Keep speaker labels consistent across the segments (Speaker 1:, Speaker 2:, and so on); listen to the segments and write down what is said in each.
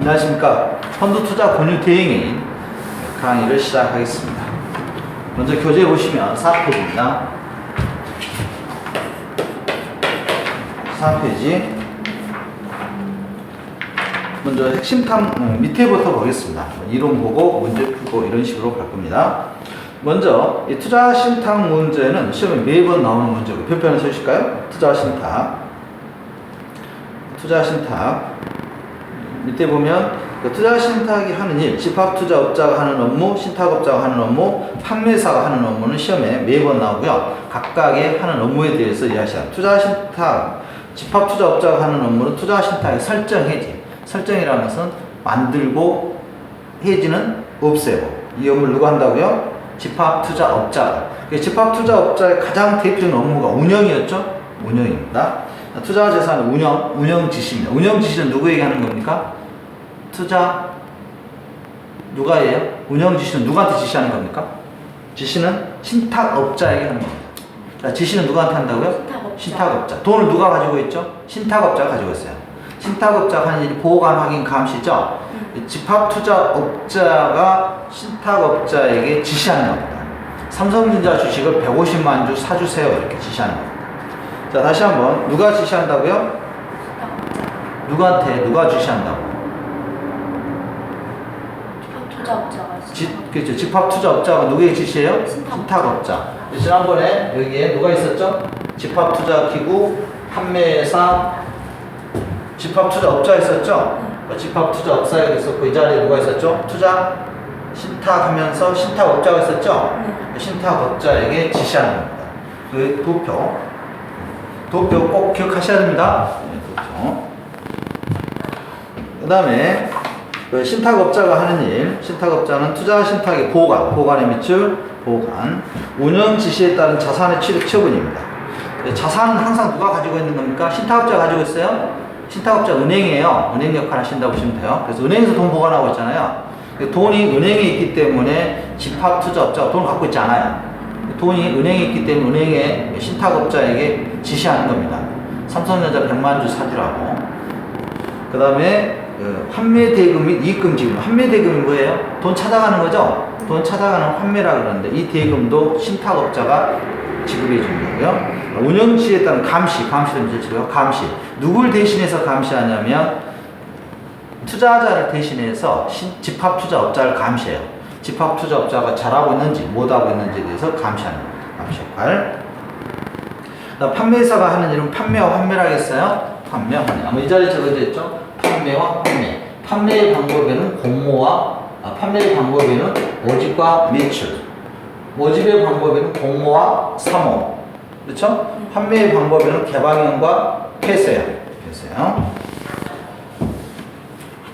Speaker 1: 안녕하십니까. 펀드투자 권유 대행인 강의를 시작하겠습니다. 먼저 교재 보시면 4페이지입니다. 4페이지. 먼저 핵심탐 밑에부터 보겠습니다. 이론 보고 문제 풀고 이런 식으로 갈 겁니다. 먼저 이 투자 신탁 문제는 시험에 매번 나오는 문제고 표편을 써주실까요? 투자 신탁. 투자 신탁. 밑에 보면 그 투자 신탁이 하는 일, 집합투자업자가 하는 업무, 신탁업자가 하는 업무, 판매사가 하는 업무는 시험에 매번 나오고요. 각각의 하는 업무에 대해서 이해하셔야 투자 신탁, 집합투자업자가 하는 업무는 투자 신탁의 설정, 해지. 설정이라는 것은 만들고 해지는 없애고. 이 업무를 누가 한다고요? 집합투자업자가. 집합투자업자의 가장 대표적인 업무가 운영이었죠? 운영입니다. 투자재산 운영 지시입니다. 운영 지시는 누구에게 하는 겁니까? 투자 누가 해요? 운영 지시는 누구한테 지시하는 겁니까? 지시는 신탁업자에게 하는 겁니다. 자, 지시는 누구한테 한다고요? 신탁업자. 돈을 누가 가지고 있죠? 신탁업자가 가지고 있어요. 신탁업자가 하는 일이 보관, 확인, 감시죠. 집합투자업자가 신탁업자에게 지시하는 겁니다. 삼성전자 주식을 150만 주 사주세요. 이렇게 지시하는 겁니다. 자, 다시 한번 누가 지시한다고요? 누구한테 누가 지시한다고? 그렇죠. 집합투자업자가 누구에게 지시해요? 신탁업자. 지난번에 여기에 누가 있었죠? 집합투자기구, 판매사, 집합투자업자 있었죠? 집합투자업사에 있었고 이 자리에 누가 있었죠? 투자 신탁하면서 신탁업자가 있었죠? 신탁업자에게 지시하는 겁니다. 그 도표 꼭 기억하셔야 됩니다. 도표. 그 다음에 신탁업자가 하는 일, 신탁업자는 투자 신탁의 보관의 매출, 보관, 운영 지시에 따른 자산의 취득 처분입니다. 자산은 항상 누가 가지고 있는 겁니까? 신탁업자가 가지고 있어요? 신탁업자 은행이에요. 은행 역할을 하신다고 보시면 돼요. 그래서 은행에서 돈 보관하고 있잖아요. 돈이 은행에 있기 때문에 집합투자업자가 돈을 갖고 있지 않아요. 돈이 은행에 있기 때문에 은행의 신탁업자에게 지시하는 겁니다. 삼성전자 100만 주 사주라고. 그 다음에 환매 대금 및 이익금 지급. 환매 대금이 뭐예요? 돈 찾아가는 거죠? 돈 찾아가는 환매라 그러는데 이 대금도 신탁업자가 지급해 주는 거고요. 운영지에 따른 감시도 문제지고요. 감시. 누굴 대신해서 감시하냐면 투자자를 대신해서 집합투자업자를 감시해요. 집합투자업자가 잘하고 있는지 못하고 있는지에 대해서 감시하는 겁니다. 감시 역할. 판매사가 하는 일은 판매와 환매라겠어요? 판매, 환매. 아마 이 자리에 적어져 있죠? 판매와 환매. 판매의 방법에는 판매의 방법에는 모집과 매출. 모집의 방법에는 공모와 사모. 그렇죠? 판매의 방법에는 개방형과 폐쇄형.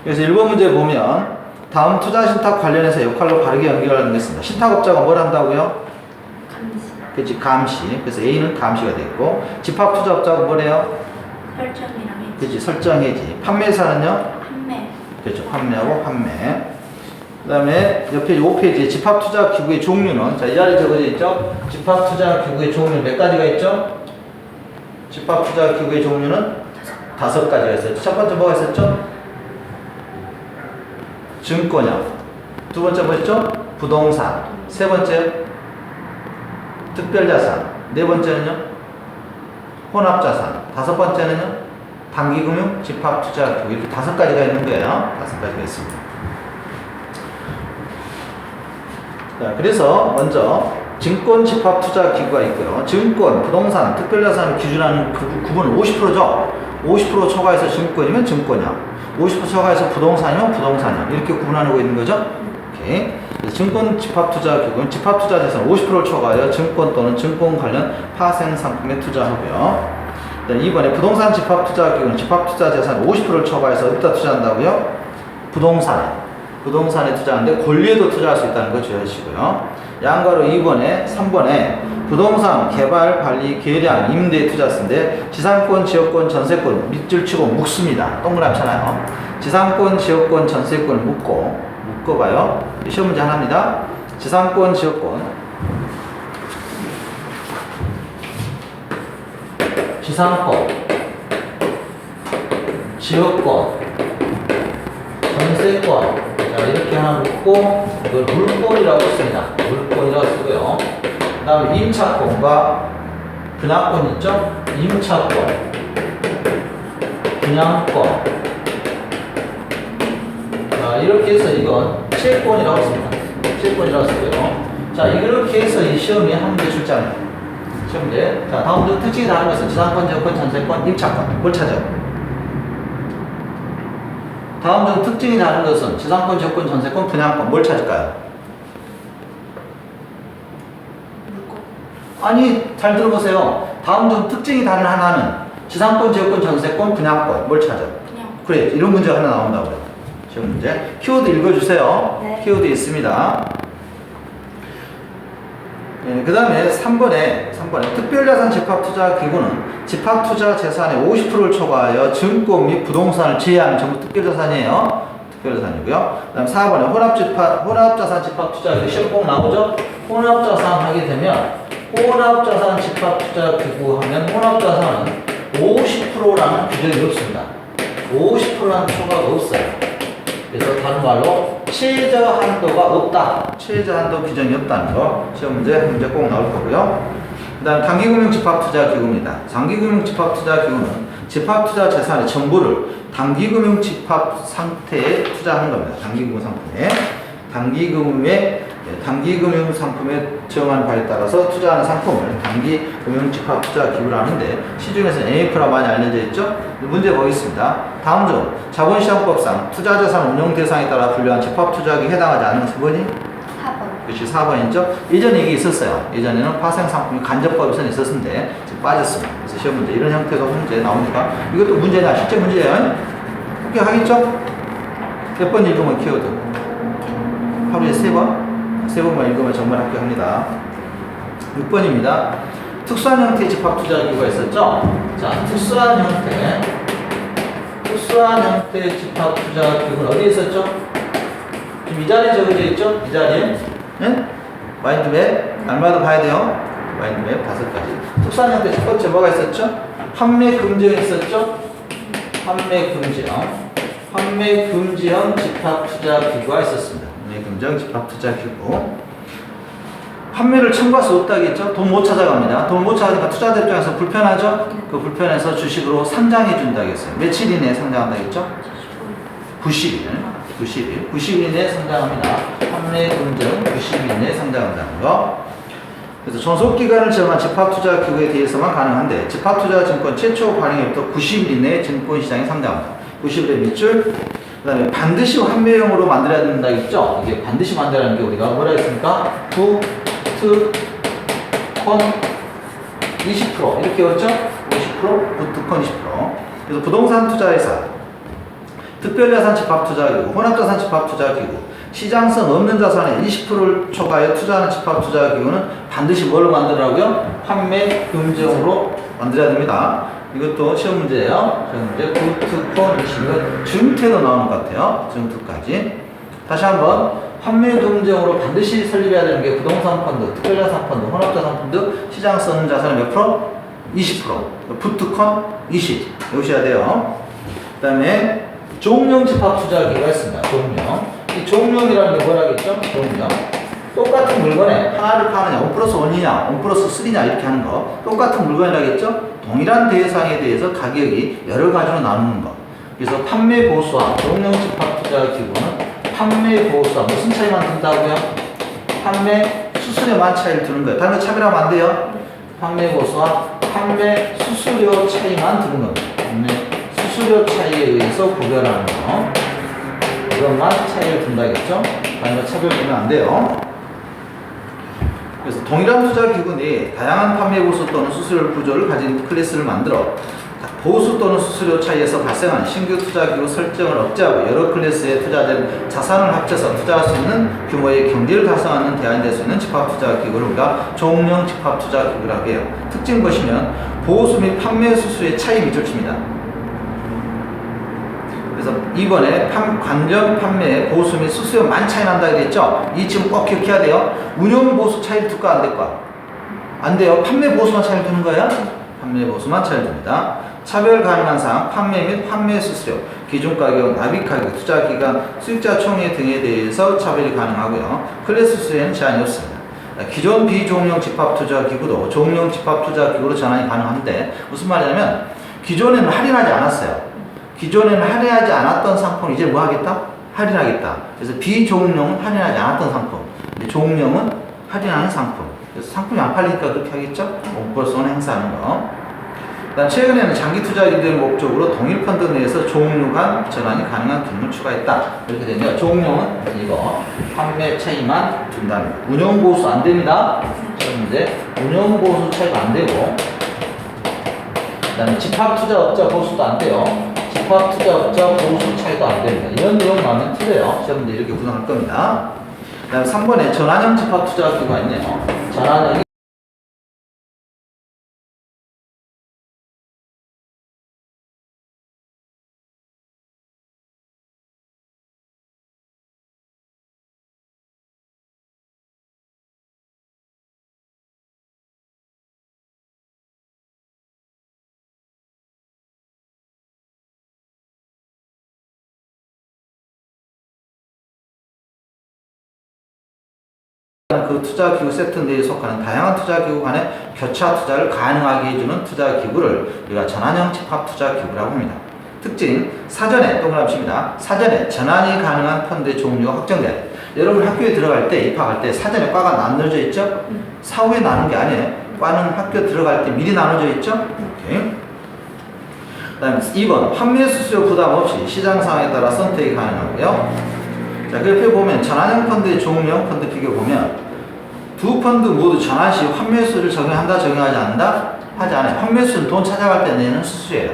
Speaker 1: 그래서 1번 문제 보면 다음 투자 신탁 관련해서 역할로 바르게 연결하겠습니다. 신탁업자가 뭘 한다고요? 그렇지, 감시. 그래서 A는 감시가 됐고, 집합투자업자가 뭐래요?
Speaker 2: 설정이랑 해지.
Speaker 1: 그렇지, 설정해지. 판매사는요?
Speaker 2: 판매.
Speaker 1: 그렇죠, 판매하고 판매. 그 다음에 옆에 5페이지에 집합투자기구의 종류는, 자, 이 자리에 적어져 있죠? 집합투자기구의 종류는 몇 가지가 있죠? 집합투자기구의 종류는 5가지가 있어요. 첫 번째 뭐가 있었죠? 증권형. 두 번째 뭐였죠? 부동산. 세 번째 특별자산. 네 번째는요? 혼합자산. 다섯 번째는요? 단기금융, 집합투자기구. 이렇게 5가지가 있는 거예요. 5가지가 있습니다. 자, 그래서 먼저 증권 집합투자기구가 있고요. 증권, 부동산, 특별자산을 기준하는 구분은 50%죠. 50% 초과해서 증권이면 증권형, 50% 초과해서 부동산이면 부동산형, 이렇게 구분하고 있는 거죠. 오케이. 증권 집합투자기구는 집합투자재산 50%를 초과하여 증권 또는 증권 관련 파생 상품에 투자하고요. 2번에 부동산 집합투자기구는 집합투자재산 50%를 초과해서 어디다 투자한다고요? 부동산에 투자하는데 권리에도 투자할 수 있다는 거 주의하시고요. 양가로 2번에 3번에 부동산 개발, 관리, 계량, 임대에 투자했는데 지상권, 지역권, 전세권 밑줄 치고 묶습니다. 동그라미 잖아요. 지상권, 지역권, 전세권을 묶어봐요. 시험 문제 하나입니다. 지상권, 지역권, 지역권, 월세권. 자, 이렇게 하나 묶고, 이걸 물권이라고 씁니다. 물권이라고 쓰고요. 그 다음에 임차권과 분양권 있죠? 임차권, 분양권. 자, 이렇게 해서 이건 실권이라고 씁니다. 실권이라고 쓰고요. 자, 이렇게 해서 이 시험에 한 문제 출제합니다. 시험 문제. 자, 다음 중 특징이 다른 것은 지상권, 지역권, 전세권, 임차권. 뭘 찾아요? 다음 중 특징이 다른 것은 지상권, 지역권, 전세권, 분양권. 뭘 찾을까요? 아니, 잘 들어보세요. 다음 중 특징이 다른 하나는 지상권, 지역권, 전세권, 분양권. 뭘 찾아? 그래, 이런 문제가 하나 나온다고요. 시험 문제. 키워드 읽어주세요.
Speaker 2: 네.
Speaker 1: 키워드 있습니다. 네, 그 다음에 3번에 특별자산 집합투자기구는 집합투자 재산의 50%를 초과하여 증권 및 부동산을 제외하는 전부 특별자산이에요. 특별자산이고요. 그 다음 4번에 혼합자산 집합투자기구 시험 꼭 나오죠? 혼합자산 하게 되면 혼합자산 집합투자기구 하면 혼합자산은 50%라는 규정이 없습니다. 50%라는 초과가 없어요. 그래서 다른 말로 최저 한도가 없다. 최저 한도 규정이 없다는 거. 시험 문제 한 문제 꼭 나올 거고요. 그 다음 단기금융 집합투자기구입니다. 단기금융 집합투자기구는 집합투자 재산의 전부를 단기금융 집합 상태에 투자하는 겁니다. 단기금융 상품에. 단기금융 상품에 정한 바에 따라서 투자하는 상품을 단기금융 집합투자기구를 하는데 시중에서 NF라 많이 알려져 있죠? 문제 보겠습니다. 다음 중 자본시장법상 투자자산 운용 대상에 따라 분류한 집합투자기구에 해당하지 않는 부분이
Speaker 2: 4번.
Speaker 1: 그렇지, 4번이죠. 예전에 이게 있었어요. 예전에는 파생상품이 간접법에서는 있었는데 지금 빠졌습니다. 그래서 시험 문제 이런 형태가 문제 나오니까 이것도 문제냐, 실제 문제예요. 합격하겠죠? 몇 번 읽으면 키워드? 하루에 3번? 3번만 읽으면 정말 합격합니다. 6번입니다. 특수한 형태의 집합투자기구가 있었죠? 자, 특수한 형태의 집합투자기구는 어디에 있었죠? 지금 이 자리에 적어져 있죠? 이 자리에. 네? 마인드맵. 날마다 봐야 돼요. 마인드맵 5가지. 특수한 형태 첫 번째 뭐가 있었죠? 판매금지형이 있었죠? 판매금지형 집합투자기구가 있었습니다. 판매금지형 집합투자기구. 판매를 청구할 수 없다겠죠? 돈 못 찾아갑니다. 돈 못 찾아가니까 투자자 입장에서 불편하죠? 그 불편해서 주식으로 상장해 준다겠어요. 며칠 이내에 상장한다겠죠? 90일 이내에 상장합니다. 판매금지형 90일 이내에 상장한다는 거. 그래서 존속기간을 정한 집합투자기구에 대해서만 가능한데 집합투자증권 최초 발행일부터 90일 이내에 증권시장에 상장합니다. 90일에 밑줄. 그 다음에 반드시 환매형으로 만들어야 된다 했죠? 이게 반드시 만들어야 하는 게 우리가 뭐라 했습니까? 부트콘 20% 이렇게 했죠? 50% 부트콘 20%. 그래서 부동산 투자회사, 특별자산 집합투자기구, 혼합자산 집합투자기구, 시장성 없는 자산의 20%를 초과하여 투자하는 집합투자기구는 반드시 뭘로 만들라고요? 판매금지형으로 만들어야 됩니다. 이것도 시험 문제예요. 시험 문제. 부트콘 20은 중퇴도 나오는 것 같아요. 중퇴까지. 다시 한번 판매금지형으로 반드시 설립해야 되는 게 부동산 펀드, 특별자산 펀드, 혼합자산 펀드, 시장성 없는 자산의 몇 프로? 20%. 부트콘 20. 외우셔야 돼요. 그 다음에 종용 집합투자기구가 있습니다. 종용. 이 종용이라는 게 뭐라겠죠? 종용. 똑같은 물건에 하나를 파느냐, 1 플러스 1이냐, 1 플러스 3냐 이렇게 하는 거. 똑같은 물건이라겠죠? 동일한 대상에 대해서 가격이 여러 가지로 나누는 거. 그래서 판매 보수와 종용 집합투자기구는 판매 보수와 무슨 차이만 둔다고요? 판매 수수료만 차이를 두는 거예요. 다른 거 차별하면 안 돼요. 판매 보수와 판매 수수료 차이만 두는 겁니다. 판매 수수료 차이에 의해서 구별하는 거. 이것만 차이를 둔다겠죠? 다른 거 차별 두면 안 돼요. 그래서 동일한 투자기구 내에 다양한 판매 보수 또는 수수료 구조를 가진 클래스를 만들어 보수 또는 수수료 차이에서 발생한 신규 투자기구 설정을 억제하고 여러 클래스에 투자된 자산을 합쳐서 투자할 수 있는 규모의 경제를 달성하는 대안이 될 수 있는 집합투자기구를 우리가 종용 집합투자기구라고 해요. 특징 보시면 보수 및 판매 수수료의 차이 밑줄 칩니다. 그래서 이번에 관전 판매의 보수 및 수수료만 차이 난다 그랬죠? 이 지금 꼭 기억해야 돼요. 운용 보수 차이를 둘까 안 될까? 안 돼요. 판매 보수만 차이를 두는 거야? 판매 보수만 차이를 둡니다. 차별 가능한 사항, 판매 및 판매 수수료, 기준 가격, 납입 가격, 투자 기간, 수익자 총액 등에 대해서 차별이 가능하고요. 클래스 수에는 제한이 없습니다. 기존 비종용 집합투자기구도 종용 집합투자기구로 전환이 가능한데 무슨 말이냐면 기존에는 할인하지 않았어요. 기존에는 할인하지 않았던 상품을 이제 뭐 하겠다? 할인하겠다. 그래서 비종용은 할인하지 않았던 상품, 근데 종용은 할인하는 상품. 그래서 상품이 안 팔리니까 그렇게 하겠죠? 원벌손 행사하는 거. 그다음 최근에는 장기 투자 유도의 목적으로 동일 펀드 내에서 종류 간 전환이 가능한 기능을 추가했다. 이렇게 되면 종용은 이거 판매 차이만 준다는 거예요. 운영 보수 안 됩니다. 그런데 운영 보수 차이가 안 되고, 그다음에 집합 투자업자 보수도 안 돼요. 집합 투자업자 보수 차이도 안 됩니다. 이런 내용 나오면 틀려요. 시험들 이렇게 구성할 겁니다. 그다음 3번에 전환형 집합 투자기구가 있네요. 전환형이 그 투자기구 세트 내에 속하는 다양한 투자기구 간의 교차 투자를 가능하게 해주는 투자기구를 우리가 전환형 집합투자기구라고 합니다. 특징, 사전에, 동그라미입니다. 사전에 전환이 가능한 펀드의 종류가 확정돼야 돼요. 여러분 학교에 들어갈 때, 입학할 때 사전에 과가 나눠져 있죠? 사후에 나눈 게 아니에요. 과는 학교 들어갈 때 미리 나눠져 있죠? 오케이. 그 다음에 2번, 판매 수수료 부담 없이 시장 상황에 따라 선택이 가능하고요. 자, 그래프 보면 전환형 펀드의 종류형 펀드 비교 보면 두 펀드 모두 전환 시 환매수를 적용한다, 적용하지 않는다? 하지 않아요. 환매수는 돈 찾아갈 때 내는 수수예요.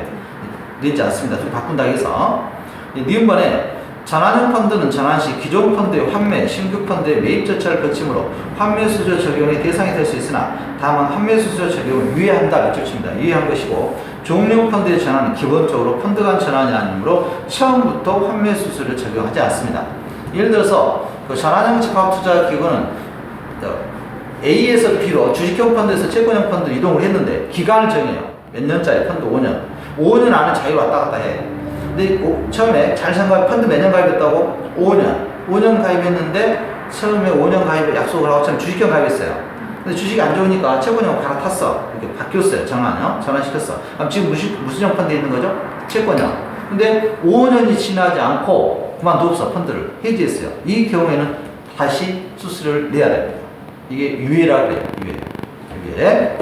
Speaker 1: 내지 않습니다. 좀 바꾼다고 해서. 니은번에 전환형 펀드는 전환 시 기존 펀드의 환매, 신규 펀드의 매입 절차를 거치므로 환매수수료 적용의 대상이 될 수 있으나 다만 환매수수료 적용을 유예한다. 이쪽 칩니다. 유예한 것이고, 종용 펀드의 전환은 기본적으로 펀드 간 전환이 아니므로 처음부터 환매수수료를 적용하지 않습니다. 예를 들어서 그 전환형 집합투자기구는 A에서 B로 주식형 펀드에서 채권형 펀드로 이동을 했는데 기간을 정해요. 몇 년짜리 펀드 5년. 5년 안에 자유로 왔다 갔다 해. 근데 처음에 잘 생각해 펀드 몇 년 가입했다고? 5년. 5년 가입했는데 처음에 5년 가입을 약속을 하고 처음 주식형 가입했어요. 근데 주식이 안 좋으니까 채권형 갈아탔어. 이렇게 바뀌었어요. 전환시켰어. 그럼 지금 무슨 형 펀드에 있는 거죠? 채권형. 근데 5년이 지나지 않고 그만뒀어. 펀드를 해지했어요. 이 경우에는 다시 수수료를 내야 됩니다. 이게 유예라고 해요. 유예.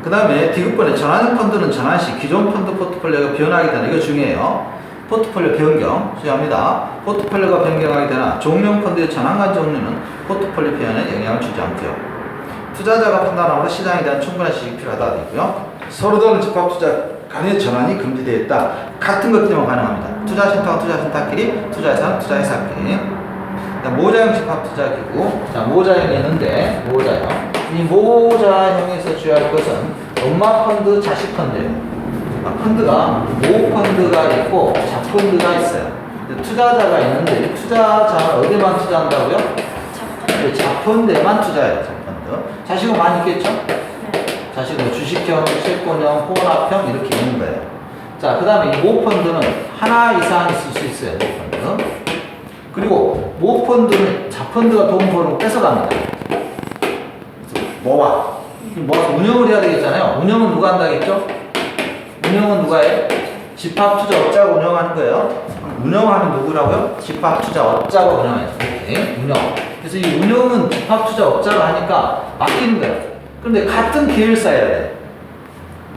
Speaker 1: 그 다음에 D급번에 전환형 펀드는 전환 시 기존 펀드 포트폴리오가 변하게 되나, 이거 중요해요. 포트폴리오 변경 중요합니다. 포트폴리오가 변경하게 되나 종용 펀드의 전환간 종류는 포트폴리오 변화에 영향을 주지 않고요. 투자자가 판단하므로 시장에 대한 충분한 지식이 필요하다 되고요. 서로 다른 집합투자 간의 전환이 금지되어 있다. 같은 것들만 가능합니다. 투자신탁은 투자신탁끼리, 투자회사는 투자회사끼리. 모자형 집합투자기구. 자, 모자형이 있는데, 모자형. 이 모자형에서 주의할 것은 엄마 펀드, 자식 펀드예요. 펀드가 모 펀드가 있고 자펀드가 있어요. 투자자가 있는데 투자자는 어디만 투자한다고요? 자펀드에만 투자해요. 자펀드. 자식은 많이 있겠죠? 자식은 주식형, 채권형, 혼합형 이렇게 있는 거예요. 자, 그 다음에 이 모 펀드는 하나 이상 있을 수 있어요. 모 펀드. 그리고 모 펀드는 자펀드가 돈 버는 거 뺏어갑니다. 모아서 운영을 해야 되겠잖아요. 운영은 누가 한다겠죠? 운영은 누가 해? 집합투자업자가 운영하는 거예요. 운영하는 누구라고요? 집합투자업자가 운영해요. 이렇게 운영. 그래서 이 운영은 집합투자업자가 하니까 맡기는 거예요. 그런데 같은 계열사여야 돼.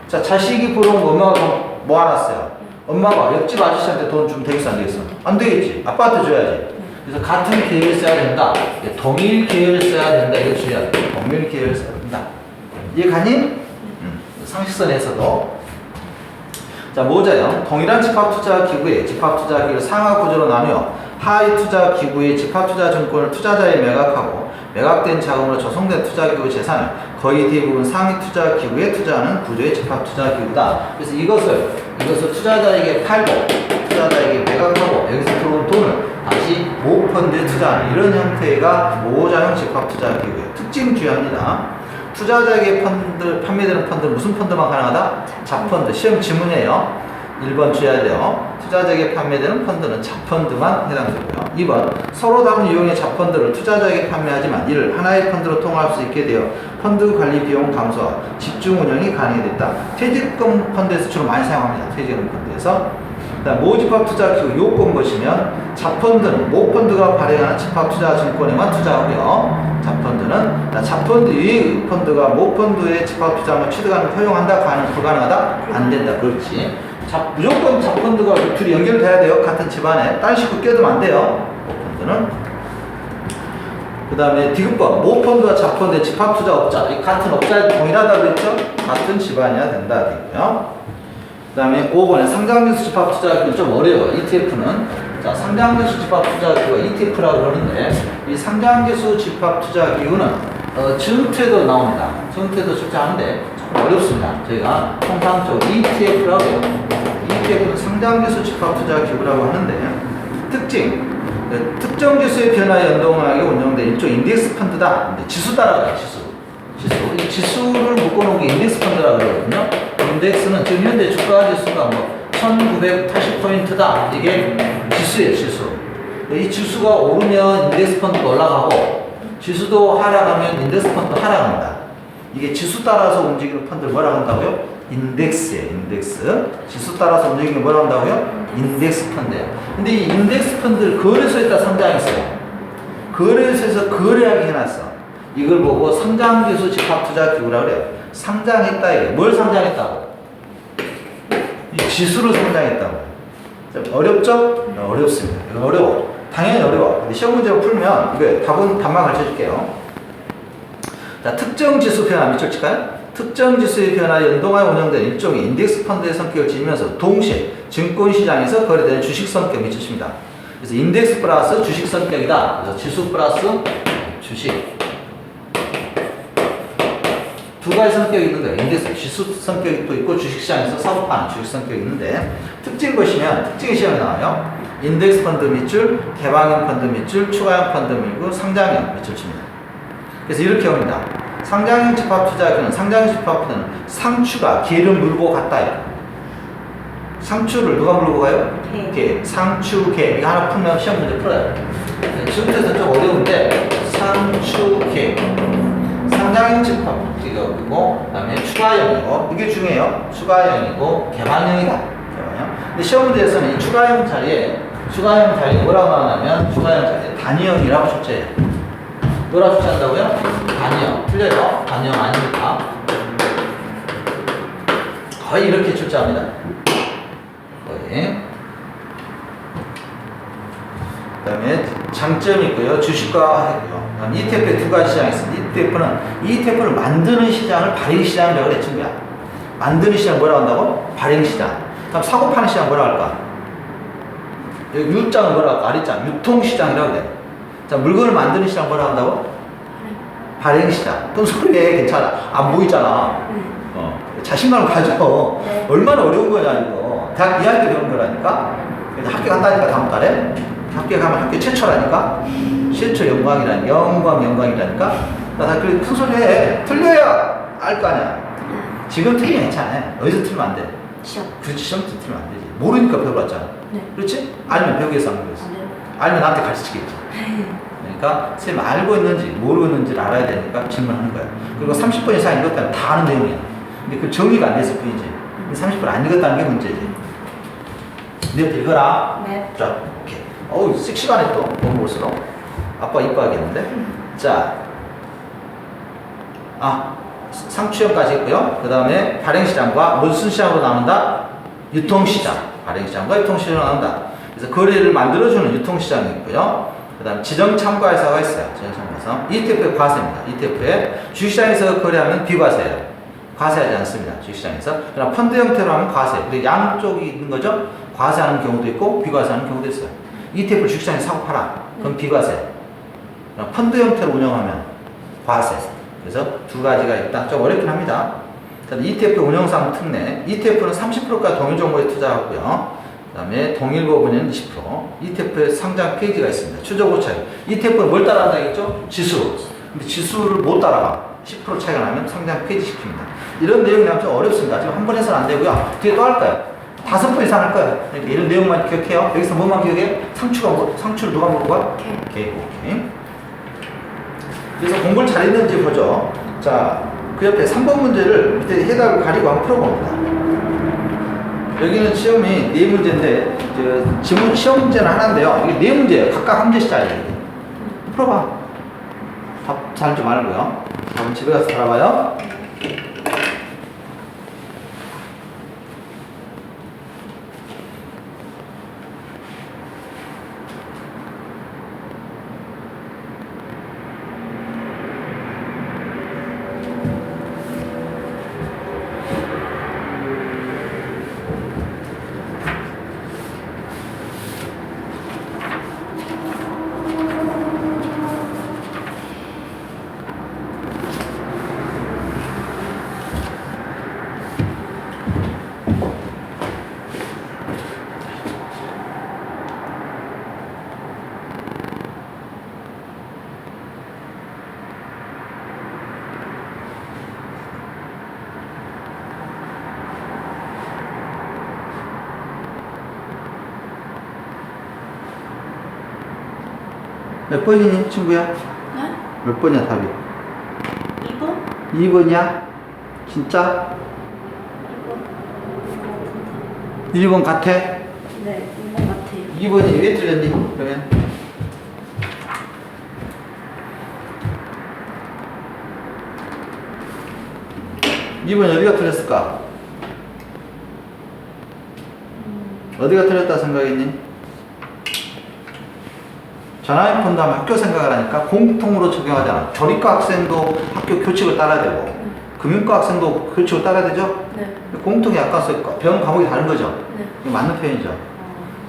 Speaker 1: 자, 자식이 벌어온 거 엄마가 돈 모아놨어요. 엄마가 옆집 아저씨한테 돈 주면 되겠어, 안 되겠어? 안 되겠지. 아빠한테 줘야지. 그래서 같은 계열사야 된다. 동일 계열사야 된다. 이거 중요하다. 동일 계열사야 된다. 이해 가니? 상식선에서도. 자, 모자형. 동일한 집합투자기구의 집합투자기구를 상하 구조로 나누어 하위 투자기구의 집합투자증권을 투자자에 매각하고 매각된 자금으로 조성된 투자기구 재산을 거의 대부분 상위 투자기구에 투자하는 구조의 집합투자기구다. 그래서 이것을 투자자에게 팔고 투자자에게 매각하고 여기서 들어온 돈을 다시 모펀드에 투자하는 이런 형태가 모자형 집합투자기구예요. 특징 주의합니다. 투자자에게 판매되는 펀드는 무슨 펀드만 가능하다? 자펀드. 시험 지문이에요. 1번 주의해야 돼요. 투자자에게 판매되는 펀드는 자펀드만 해당되고요. 2번 서로 다른 유형의 자펀드를 투자자에게 판매하지만 이를 하나의 펀드로 통합할 수 있게 되어 펀드 관리 비용 감소와 집중 운영이 가능해졌다. 퇴직금 펀드에서 주로 많이 사용합니다. 퇴직금 펀드에서. 그다음 모집합 투자 기구 요건 보시면 자펀드는 모 펀드가 발행하는 집합 투자 증권에만 투자하고요. 자펀드는 자펀드 유의 펀드가 모 펀드의 집합 투자만 취득하는 걸 허용한다, 불가능하다, 안 된다. 그렇지. 무조건 자펀드가 둘이 연결돼야 돼요. 같은 집안에. 다른 식구 껴두면 안 돼요. 모 펀드는. 그 다음에 디귿번. 모 펀드와 자펀드의 집합투자업자. 같은 업자에 동일하다고 했죠? 같은 집안이어야 된다. 되고요. 그 다음에 5번에 상장지수 집합투자기구는 좀 어려워요. ETF는. 자, 상장지수 집합투자기구가 ETF라고 그러는데, 이 상장지수 집합투자기구는 증투에도 나옵니다. 증투에도 출제하는데 조금 어렵습니다. 저희가 통상적으로 ETF라고 해요. ETF는 상장지수 집합투자기구라고 하는데, 특징. 특정 지수의 변화에 연동하게 운영된 일종 인덱스 펀드다. 지수 따라가요, 지수. 이 지수를 묶어놓은 게 인덱스 펀드라고 그러거든요. 인덱스는 지금 현재 주가 지수가 1980포인트다. 이게 지수예요, 지수. 이 지수가 오르면 인덱스 펀드가 올라가고, 지수도 하락하면 인덱스 펀드가 하락합니다. 이게 지수 따라서 움직이는 펀드를 뭐라고 한다고요? 인덱스예요, 인덱스. 지수 따라서 움직이는 게 뭐라고 한다고요? 인덱스 펀드예요. 근데 이 인덱스 펀드를 거래소에다 상장했어요. 거래소에서 거래하게 해놨어. 이걸 보고 상장지수 집합투자기구라고 그래요. 상장했다 이게. 뭘 상장했다고? 이 지수를 상장했다고. 어렵죠? 어렵습니다. 이거 어려워. 당연히 어려워. 근데 시험 문제로 풀면 이거 답만 가르쳐줄게요. 자, 특정 지수 변화 밑줄 칠까요? 특정 지수의 변화에 연동하여 운영된 일종의 인덱스 펀드의 성격을 지니면서 동시에 증권시장에서 거래되는 주식 성격 밑줄 칩니다. 그래서 인덱스 플러스 주식 성격이다. 그래서 지수 플러스 주식. 두 가지 성격이 있는 거예요. 인덱스 지수 성격이 또 있고 주식시장에서 사고파는 주식 성격이 있는데, 특징 보시면 특징이 시험에 나와요. 인덱스 펀드 밑줄, 개방형 펀드 밑줄, 추가형 펀드 밀고 상장형 밑줄 칩니다. 그래서 이렇게 옵니다. 상장형 집합투자기구는 상장형 집합투자는 상추가 개를 물고 갔다. 상추를 누가 물고 가요? 개. 상추, 개. 이거 하나 풀면 시험 문제 풀어요. 지금부터 좀 어려운데 상추, 개. 상장형 집합투자기구고, 그 다음에 추가형이고, 이게 중요해요. 추가형이고 개방형이다. 개방형. 근데 시험 문제에서는 이 추가형 자리에 뭐라고 나오냐면 추가형 자리에 단위형이라고 출제해요. 뭐라고 출제한다고요? 단위형. 틀려요. 단위형 아닙니다. 거의 이렇게 출제합니다. 거의. 그 다음에 장점이 있고요. 주식과 하고요. ETF에 두 가지 시장이 있습니다. ETF를 만드는 시장을 발행시장이라고 그랬던 거야. 만드는 시장 뭐라고 한다고? 발행시장. 그럼 사고 파는 시장 뭐라고 할까? 여기 U장은 뭐라고 할까? 아래장. 유통시장이라고 그래. 자, 물건을 만드는 시장 뭐라고 한다고? 발행시장. 그럼 소리에 괜찮아. 안 보이잖아. 자신감을 가져. 얼마나 어려운 거냐, 이거. 대학 2학기 때 배운 거라니까. 그래서 학교 간다니까, 다음 달에. 학교에 가면 학교 최초라니까. 최초 영광이라니까. 나 그래 큰 소리 해. 틀려야 알 거 아니야. 지금 틀리면 괜찮아. 어디서 틀리면 안 돼.
Speaker 2: 시험.
Speaker 1: 그렇지, 시험 때 틀리면 안 되지. 모르니까 배워봤잖아.
Speaker 2: 네.
Speaker 1: 그렇지? 알면 배우기 위해서 안 배웠어. 알면 나한테 가르치겠지. 그러니까 선생님 알고 있는지 모르고 있는지를 알아야 되니까 질문하는 거야. 그리고 30분 이상 읽었다면 다 아는 내용이야. 근데 그 정리가 안 됐을 뿐이지. 30분 안 읽었다는 게 문제지. 네, 읽어라.
Speaker 2: 네.
Speaker 1: 자, 오케이. 어우, 씩씩하네 또. 너무 볼수록. 아빠 이뻐하겠는데? 자. 상추형까지 했고요. 그 다음에 발행시장과 무슨 시장으로 나눈다? 유통시장. 발행시장과 유통시장으로 나눈다. 그래서 거래를 만들어주는 유통시장이 있고요. 그 다음 지정참가회사가 있어요. 지정참가회사. ETF의 과세입니다. ETF에 주식시장에서 거래하면 비과세예요. 과세하지 않습니다. 주식시장에서. 그러나 펀드 형태로 하면 과세. 그리고 양쪽이 있는 거죠. 과세하는 경우도 있고 비과세하는 경우도 있어요. ETF를 주식시장에서 사고 팔아. 그럼 비과세. 그럼 펀드 형태로 운영하면 과세. 그래서 두 가지가 있다. 좀 어렵긴 합니다. ETF 운영상 특례. ETF는 30%까지 동일 정보에 투자하고요. 그 다음에 동일 부분은 20%. ETF의 상장 페이지가 있습니다. 추적으로 차이. ETF는 뭘 따라간다 했죠? 지수. 근데 지수를 못 따라가. 10% 차이가 나면 상장 폐지시킵니다. 이런 내용이 나면 좀 어렵습니다. 지금 한 번 해서는 안 되고요. 뒤에 또 할 거예요. 5번 이상 할 거예요. 그러니까 이런 내용만 기억해요. 여기서 뭐만 기억해? 상추를 누가 먹은 거야? 개. 오케이. 그래서 공부를 잘했는지 보죠. 자, 그 옆에 3번 문제를 밑에 해답을 가리고 한번 풀어봅니다. 여기는 시험이 4문제인데, 지문 시험 문제는 하나인데요. 이게 4문제예요. 각각 한 문제씩짜리. 풀어봐. 답 잘 좀 알고요. 답은 집에 가서 알아봐요. 몇 번이니, 친구야?
Speaker 2: 네?
Speaker 1: 몇 번이야, 답이?
Speaker 2: 2번?
Speaker 1: 2번이야? 진짜?
Speaker 2: 2번.
Speaker 1: 1번 같아?
Speaker 2: 네, 2번 같아요.
Speaker 1: 2번이 왜 틀렸니? 그러면? 이번이 어디가 틀렸을까? 어디가 틀렸다 생각했니? 전화위폰도 하면 학교 생각을 하니까 공통으로 적용하잖아. 조리과 학생도 학교 교칙을 따라야 되고, 금융과 학생도 교칙을 따라야 되죠?
Speaker 2: 네.
Speaker 1: 공통이 약간 배우는 과목이 다른 거죠?
Speaker 2: 네.
Speaker 1: 이거 맞는 표현이죠.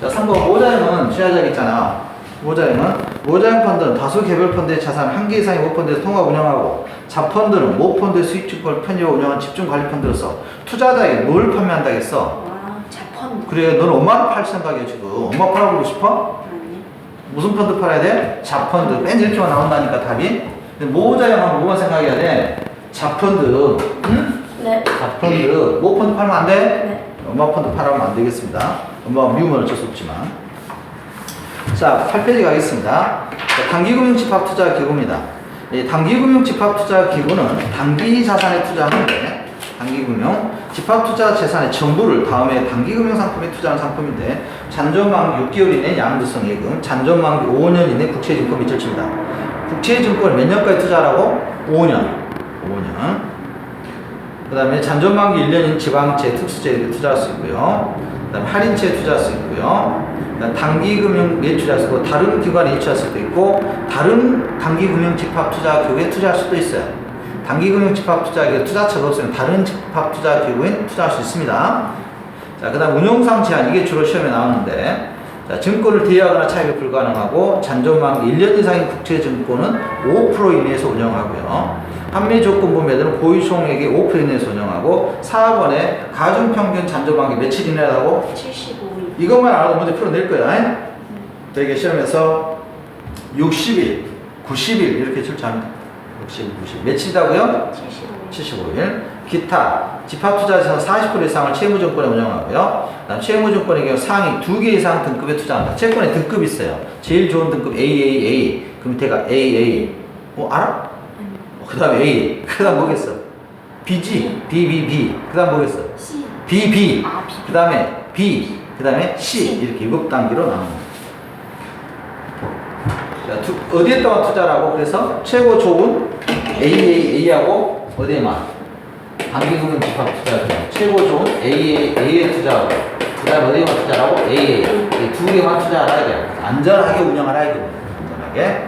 Speaker 1: 자, 3번 모자임은 주야적 있잖아. 모자임 펀드는 다수 개별 펀드의 자산 한 개 이상의 모펀드에서 통합 운영하고, 자펀드는 모펀드의 수익증권을 편입하고 운영한 집중관리펀드로서 투자자에게 뭘 판매한다겠어?
Speaker 2: 아, 자펀드.
Speaker 1: 그래, 넌 엄마를 팔 생각이야 지금. 엄마 팔아보고 싶어?
Speaker 2: 아니.
Speaker 1: 무슨 펀드 팔아야 돼? 자펀드. 뺀 이렇게만 나온다니까 답이. 근데 모자임하면 뭐만 생각해야 돼? 자펀드. 응?
Speaker 2: 네.
Speaker 1: 자펀드. 모펀드 팔면 안 돼?
Speaker 2: 네.
Speaker 1: 엄마 펀드 팔아면 안 되겠습니다. 엄마가 미우면 어쩔 수 없지만. 자, 8페이지 가겠습니다. 자, 단기금융집합투자기구입니다. 이 단기금융집합투자기구는 단기 자산에 투자하는데, 단기금융 집합투자 재산의 전부를 다음에 단기금융상품에 투자하는 상품인데, 잔존만기 6개월 이내 양도성 예금, 잔존만기 5년 이내 국채증권 밑줄칩니다. 국채증권을 몇 년까지 투자하라고? 5년. 그 다음에 잔존만기 1년인 지방채, 특수채에 투자할 수 있고요. 그 다음에 할인채에 투자할 수 있고요. 단기금융에 투자할 수 있고, 다른 기관에 투자할 수도 있고, 다른 단기금융집합투자기구에 투자할 수도 있어요. 단기금융집합투자기구 투자처가 없으면 다른 집합투자기구에 투자할 수 있습니다. 자, 그 다음 운용상 제한, 이게 주로 시험에 나오는데, 자, 증권을 대여하거나 차입이 불가능하고, 잔존만기 1년 이상인 국채증권은 5% 이내에서 운영하고요. 판매 조건부 매도는 보유총액의 5% 이내에서 운영하고, 4번에 가중평균 잔존만기 며칠 이내라고?
Speaker 2: 75일.
Speaker 1: 이것만 알아도 문제 풀어낼 거야. 되게 시험에서 60일, 90일 이렇게 출제합니다. 60일, 90일. 며칠이라고요?
Speaker 2: 75일.
Speaker 1: 75일. 기타, 집합투자에서 40% 이상을 채무증권에 운영하고요. 그다음 채무증권의 경우 상위 2개 이상 등급에 투자한다. 채권에 등급이 있어요. 제일 좋은 등급 AAA, 그 밑에가 AA. 알아?
Speaker 2: 아니요.
Speaker 1: 그 다음에 A. 그 다음 뭐겠어? BG, BBB. 그 다음 뭐겠어?
Speaker 2: C.
Speaker 1: BB.
Speaker 2: 아, B.
Speaker 1: 그 다음에 B. 그 다음에 C. 이렇게 7단계로 나옵니다. 자, 어디에다가 투자라고? 그래서 최고 좋은 AAA하고 어디에만? 단기금융 집합투자 최고 좋은 AAA에 투자하고, 그 다음에 어디에만 투자라고? AA. 이 2개만 투자하라 돼요. 안전하게 운영하라 이겁니다. 안전하게.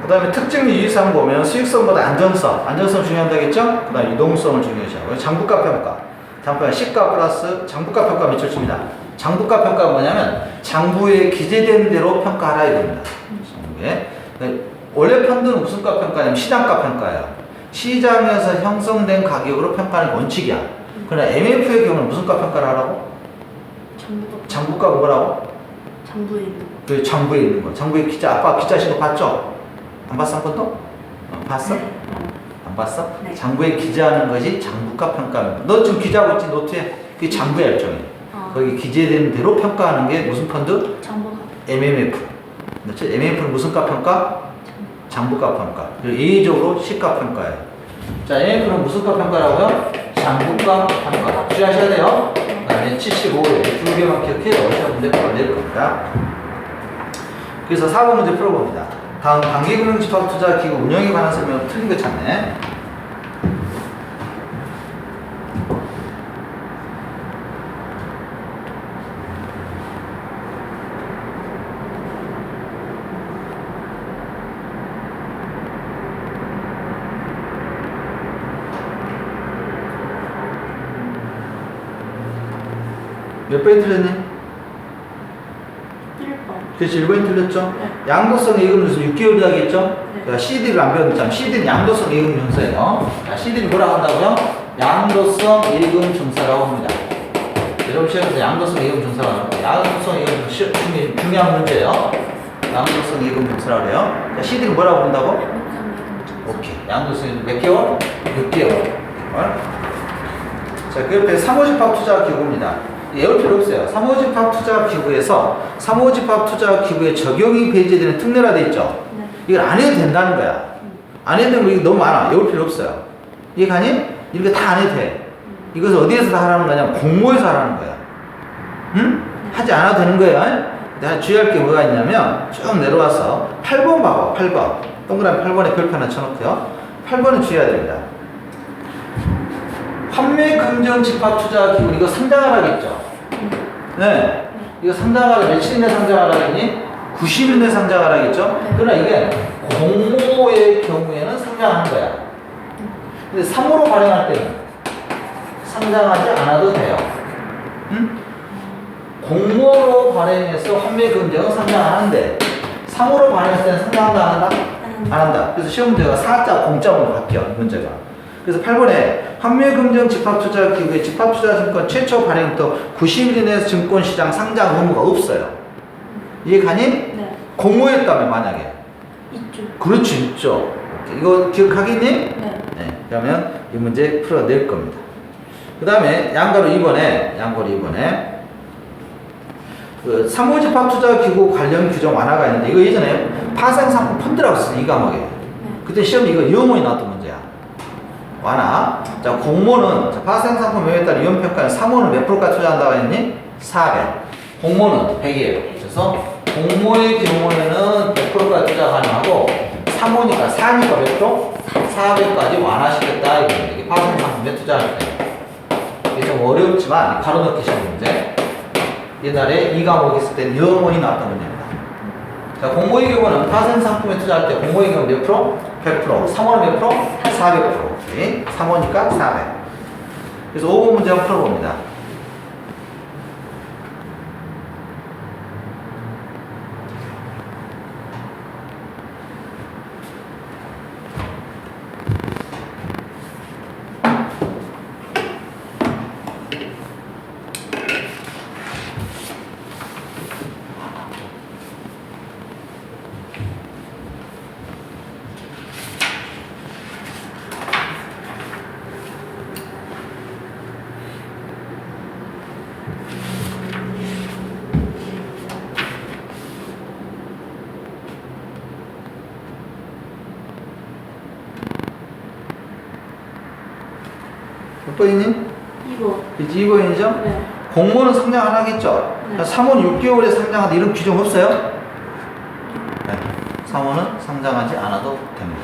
Speaker 1: 그 다음에 특징 유의사항 보면 수익성보다 안전성 중요하다겠죠? 그 다음에 유동성을 중요시하고, 장부가 평가. 장부가 시가 플러스 장부가 평가 밑줄 칩니다. 장부가 평가가 뭐냐면 장부에 기재된 대로 평가하라 이겁니다. 장부에. 원래 펀드는 무슨 가 평가냐면 시장가 평가예요. 시장에서 형성된 가격으로 평가하는 원칙이야. 그러나 MF의 경우는 무슨 가 평가를 하라고? 장부가 뭐라고?
Speaker 2: 장부에 있는 거.
Speaker 1: 그 장부에 있는 거. 장부에 기자, 아빠 기자 신거 봤죠? 안 봤어 한 번도? 봤어?
Speaker 2: 네.
Speaker 1: 안 봤어?
Speaker 2: 네.
Speaker 1: 장부에 기재하는 것이 장부가 평가입니다. 너 지금 기재하고 있지 노트에? 그게 장부의 일종이에요. 거기 기재된 대로 평가하는 게 무슨 펀드?
Speaker 2: 정보가
Speaker 1: MMF. 그렇죠? MMF는 무슨 가 평가? 장부가 평가. 그리고 예의적으로 시가 평가예요. 자, MMF는 무슨 가 평가라고요? 장부가 평가. 주의하셔야 돼요. 그다음에 75회 두 개만 기억해서 시험 문제 풀어낼 겁니다. 그래서 4번 문제 풀어봅니다. 다음 단기금융집합투자기구 운영에 관한 설명 틀린 거 찾네. 몇 번이 틀렸니?
Speaker 2: 1번.
Speaker 1: 그렇지, 1번이 틀렸죠?
Speaker 2: 네.
Speaker 1: 양도성 예금준수 6개월이라고 했죠?
Speaker 2: 네.
Speaker 1: 그러니까 CD를 안 배웠잖아. CD는 양도성 예금준수예요. 자, CD는 뭐라고 한다고요? 양도성 예금준수라고 합니다. 여러분 시험에서 양도성 예금준수라고 합니다. 양도성 예금준수 중요한 문제예요. 양도성 예금준수라고 그래요. 자, CD는 뭐라고 부른다고? 오케이. 양도성 몇 개월? 6개월. 자, 그 옆에 사모집합투자기구입니다. 외울 필요 없어요. 사모집합투자기구에서 사모집합투자기구에 적용이 배제되는 특례라 돼 있죠?
Speaker 2: 네.
Speaker 1: 이걸 안 해도 된다는 거야. 안 해도 되는 거 이거 너무 많아. 외울 필요 없어요. 이해 가니? 이렇게 다 안 해도 돼. 이것을 어디에서 다 하라는 거냐? 공모에서 하라는 거야. 응? 하지 않아도 되는 거예요. 내가 주의할 게 뭐가 있냐면 쭉 내려와서 8번 봐봐. 8번. 동그라미 8번에 별표 하나 쳐놓고요. 8번은 주의해야 됩니다. 판매금전집합투자기구 이거 상장하라겠죠? 네. 이거 상장하라 며칠 내에 상장하라겠니? 90일 내에 상장하라겠죠?
Speaker 2: 네.
Speaker 1: 그러나 이게 공모의 경우에는 상장하는 거야. 근데 3호로 발행할 때는 상장하지 않아도 돼요. 응? 공모로 발행해서 판매금전은 상장하는데 3호로 발행했을 때는 상장한다 안 한다? 안 한다. 그래서 시험 문제가 4자 공짜로 바뀌어 문제가. 그래서 8번에 판매금전 집합투자기구의 집합투자증권 최초 발행부터 90일 이내에서 증권시장 상장 의무가 없어요. 이해 가니?
Speaker 2: 네.
Speaker 1: 공모했다면 만약에.
Speaker 2: 있죠.
Speaker 1: 그렇지, 있죠. 이거 기억하겠니?
Speaker 2: 네.
Speaker 1: 네. 그러면 이 문제 풀어낼 겁니다. 그 다음에 양가로 2번에 그 사모집합투자기구 관련 규정 완화가 있는데 이거 예전에 파생상품 펀드라고 썼어, 이 과목에.
Speaker 2: 네.
Speaker 1: 그때 시험에 이거 영어에 나왔던 문제야. 완화. 자, 공모는 파생상품 매매에 따른 위험평가는 3호는 몇 프로까지 투자한다고 했니? 400. 공모는 100이에요. 그래서 공모의 경우에는 100%까지 투자 가능하고 3호니까 4니까 몇 프로? 400까지 완화시켰다 이겁니다. 이게 파생상품에 투자할 때. 이게 좀 어렵지만 바로 넣기 시험 문제. 옛날에 이 과목 있을 때 영원히 나왔던 문제입니다. 자, 공모의 경우는 파생상품에 투자할 때 공모의 경우 몇 프로? 100%. 3호는 몇 프로? 400%. 오케이. 3호니까 400. 그래서 5번 문제 한번 풀어봅니다. 몇 번이니?
Speaker 2: 2번.
Speaker 1: 그치, 2번이죠?
Speaker 2: 네.
Speaker 1: 공모는 상장 안 하겠죠?
Speaker 2: 네.
Speaker 1: 3호는 6개월에 상장하다 이런 규정 없어요? 네. 3호는 상장하지 않아도 됩니다.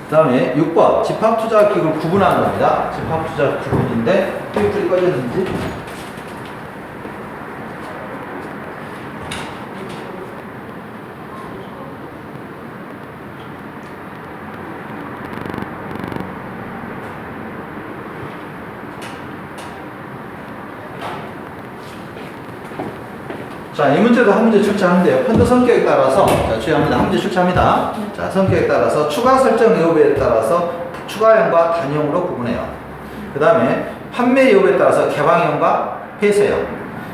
Speaker 1: 그 다음에 6번 집합투자기구를 구분하는 겁니다. 집합투자 구분인데 테이블이 꺼졌는지 자, 이 문제도 한 문제 출제하는데요. 펀드 성격에 따라서, 자, 주의합니다. 한 문제 출제합니다. 자, 성격에 따라서 추가 설정 여부에 따라서 추가형과 단형으로 구분해요. 그 다음에 판매 여부에 따라서 개방형과 폐쇄형.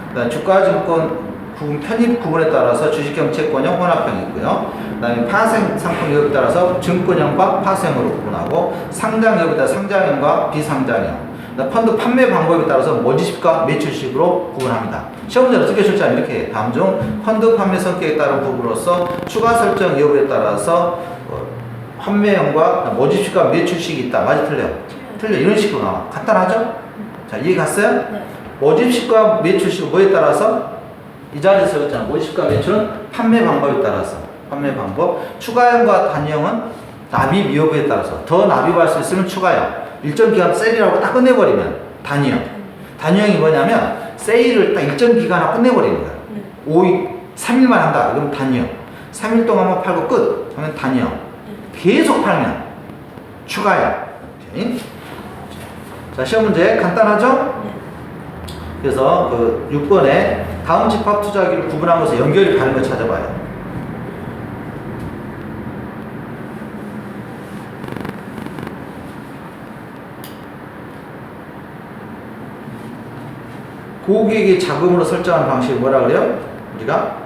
Speaker 1: 그 다음에 주가증권 구분 편입 구분에 따라서 주식형, 채권형, 혼합형이 있고요. 그다음에 파생 상품 여부에 따라서 증권형과 파생형으로 구분하고 상장 여부에 따라 상장형과 비상장형. 펀드 판매 방법에 따라서 모집식과 매출식으로 구분합니다. 시험 문제는 어떻게 출제하면 이렇게 다음 중 펀드 판매 성격에 따른 부분으로서 추가 설정 여부에 따라서 판매형과 모집식과 매출식이 있다. 맞아, 틀려? 틀려. 이런 식으로 나와. 간단하죠? 자, 이해 갔어요?
Speaker 2: 네.
Speaker 1: 모집식과 매출식 뭐에 따라서? 이 자리에서 했잖아. 모집식과 매출은 판매 방법에 따라서. 판매 방법. 추가형과 단형은 납입 여부에 따라서. 더 납입할 수 있으면 추가형. 일정 기간 세일이라고 딱 끝내버리면 단위형. 단위형이 뭐냐면 세일을 딱 일정 기간 하고 끝내버리는 거야. 5일, 3일만 한다. 그럼 단위형. 3일 동안만 팔고 끝. 그러면 단위형. 계속 팔면 추가형. 오케이. 자, 시험 문제 간단하죠? 그래서 그 6번에 다음 집합 투자기를 구분하면서 연결이 가는 걸 찾아봐요. 고객이 자금으로 설정하는 방식이 뭐라 그래요? 우리가